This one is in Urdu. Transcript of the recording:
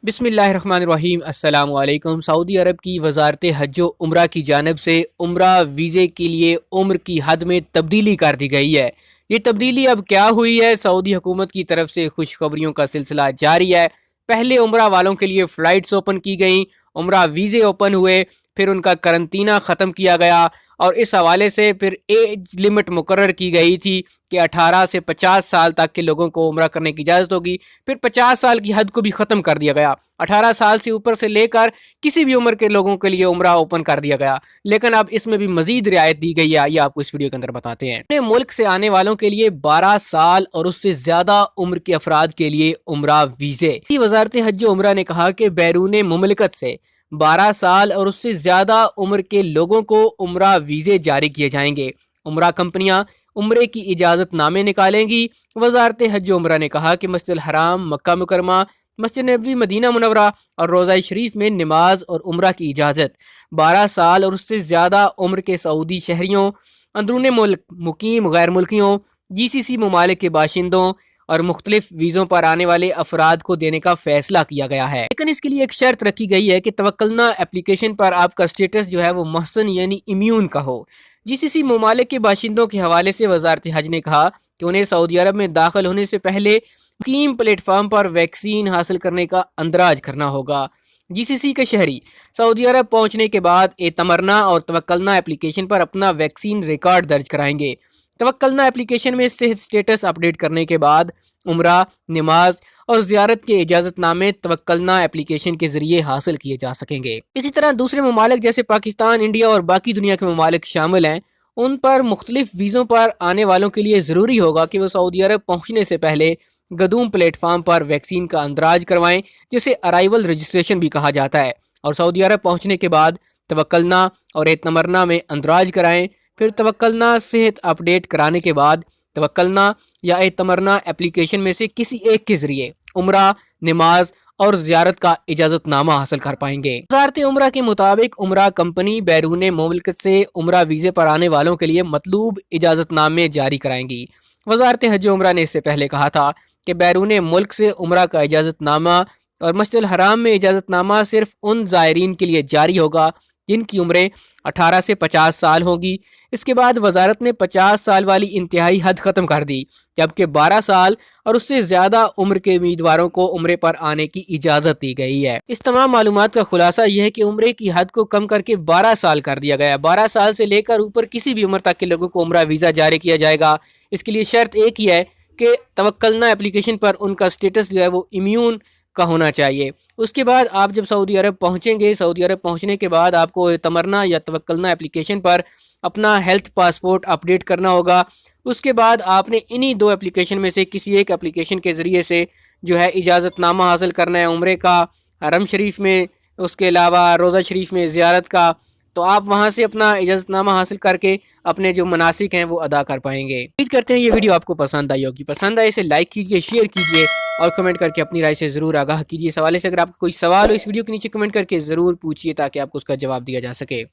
بسم اللہ الرحمن الرحیم۔ السلام علیکم۔ سعودی عرب کی وزارت حج و عمرہ کی جانب سے عمرہ ویزے کے لیے عمر کی حد میں تبدیلی کر دی گئی ہے۔ یہ تبدیلی اب کیا ہوئی ہے؟ سعودی حکومت کی طرف سے خوشخبریوں کا سلسلہ جاری ہے۔ پہلے عمرہ والوں کے لیے فلائٹس اوپن کی گئیں، عمرہ ویزے اوپن ہوئے، پھر ان کا قرنطینہ ختم کیا گیا اور اس حوالے سے پھر ایج لمٹ مقرر کی گئی تھی کہ 18 سے 50 سال تک کے لوگوں کو عمرہ کرنے کی اجازت ہوگی۔ پھر 50 سال کی حد کو بھی ختم کر دیا گیا، 18 سال سے اوپر سے لے کر کسی بھی عمر کے لوگوں کے لیے عمرہ اوپن کر دیا گیا، لیکن اب اس میں بھی مزید رعایت دی گئی ہے۔ یہ آپ کو اس ویڈیو کے اندر بتاتے ہیں۔ اپنے ملک سے آنے والوں کے لیے 12 سال اور اس سے زیادہ عمر کے افراد کے لیے عمرہ ویزے۔ وزارت حج و عمرہ نے کہا کہ بیرون مملکت سے 12 سال اور اس سے زیادہ عمر کے لوگوں کو عمرہ ویزے جاری کیے جائیں گے۔ عمرہ کمپنیاں عمرے کی اجازت نامے نکالیں گی۔ وزارت حج و عمرہ نے کہا کہ مسجد الحرام، مکہ مکرمہ، مسجد نبوی مدینہ منورہ اور روضہ شریف میں نماز اور عمرہ کی اجازت 12 سال اور اس سے زیادہ عمر کے سعودی شہریوں، اندرون ملک مقیم غیر ملکیوں، GCC ممالک کے باشندوں اور مختلف ویزوں پر آنے والے افراد کو دینے کا فیصلہ کیا گیا ہے، لیکن اس کے لیے ایک شرط رکھی گئی ہے کہ توکلنا اپلیکیشن پر آپ کا سٹیٹس جو ہے وہ محسن یعنی امیون کا ہو۔ GCC ممالک کے باشندوں کے حوالے سے وزارت حج نے کہا کہ انہیں سعودی عرب میں داخل ہونے سے پہلے مقیم پلیٹ فارم پر ویکسین حاصل کرنے کا اندراج کرنا ہوگا۔ GCC کے شہری سعودی عرب پہنچنے کے بعد اعتمرنا اور توکلنا اپلیکیشن پر اپنا ویکسین ریکارڈ درج کرائیں گے۔ توکلنا اپلیکیشن میں صحت سٹیٹس اپڈیٹ کرنے کے بعد عمرہ، نماز اور زیارت کے اجازت نامے توکلنا اپلیکیشن کے ذریعے حاصل کیے جا سکیں گے۔ اسی طرح دوسرے ممالک جیسے پاکستان، انڈیا اور باقی دنیا کے ممالک شامل ہیں، ان پر مختلف ویزوں پر آنے والوں کے لیے ضروری ہوگا کہ وہ سعودی عرب پہنچنے سے پہلے گدوم پلیٹ فارم پر ویکسین کا اندراج کروائیں، جسے ارائیول رجسٹریشن بھی کہا جاتا ہے، اور سعودی عرب پہنچنے کے بعد توکلنا اور اعتمرنا میں اندراج کرائیں۔ پھر توکلنا صحت اپڈیٹ کرانے کے بعد توکلنا یا اعتمرنا اپلیکیشن میں سے کسی ایک کے ذریعے عمرہ، نماز اور زیارت کا اجازت نامہ حاصل کر پائیں گے۔ وزارت عمرہ کے مطابق عمرہ کمپنی بیرون مملکت سے عمرہ ویزے پر آنے والوں کے لیے مطلوب اجازت نامے جاری کرائیں گی۔ وزارت حج و عمرہ نے اس سے پہلے کہا تھا کہ بیرون ملک سے عمرہ کا اجازت نامہ اور مسجد الحرام میں اجازت نامہ صرف ان زائرین کے لیے جاری ہوگا جن کی عمریں 18 سے 50 سال ہوگی۔ اس کے بعد وزارت نے 50 سال والی انتہائی حد ختم کر دی، جبکہ 12 سال اور اس سے زیادہ عمر کے امیدواروں کو عمرے پر آنے کی اجازت دی گئی ہے۔ اس تمام معلومات کا خلاصہ یہ ہے کہ عمرے کی حد کو کم کر کے 12 سال کر دیا گیا ہے۔ 12 سال سے لے کر اوپر کسی بھی عمر تک کے لوگوں کو عمرہ ویزا جاری کیا جائے گا۔ اس کے لیے شرط ایک ہی ہے کہ توکلنا اپلیکیشن پر ان کا سٹیٹس جو ہے وہ امیون کا ہونا چاہیے۔ اس کے بعد آپ جب سعودی عرب پہنچیں گے، سعودی عرب پہنچنے کے بعد آپ کو اعتمرنا یا توکلنا اپلیکیشن پر اپنا ہیلتھ پاسپورٹ اپڈیٹ کرنا ہوگا۔ اس کے بعد آپ نے انہی دو اپلیکیشن میں سے کسی ایک اپلیکیشن کے ذریعے سے جو ہے اجازت نامہ حاصل کرنا ہے عمرے کا، حرم شریف میں، اس کے علاوہ روضہ شریف میں زیارت کا، تو آپ وہاں سے اپنا اجازت نامہ حاصل کر کے اپنے جو مناسک ہیں وہ ادا کر پائیں گے۔ امید کرتے ہیں یہ ویڈیو آپ کو پسند آئی ہوگی۔ پسند آئے اسے لائک کیجئے، شیئر کیجئے اور کمنٹ کر کے اپنی رائے سے ضرور آگاہ کیجئے۔ اس حوالے سے اگر آپ کو کوئی سوال ہو اس ویڈیو کے نیچے کمنٹ کر کے ضرور پوچھئے تاکہ آپ کو اس کا جواب دیا جا سکے۔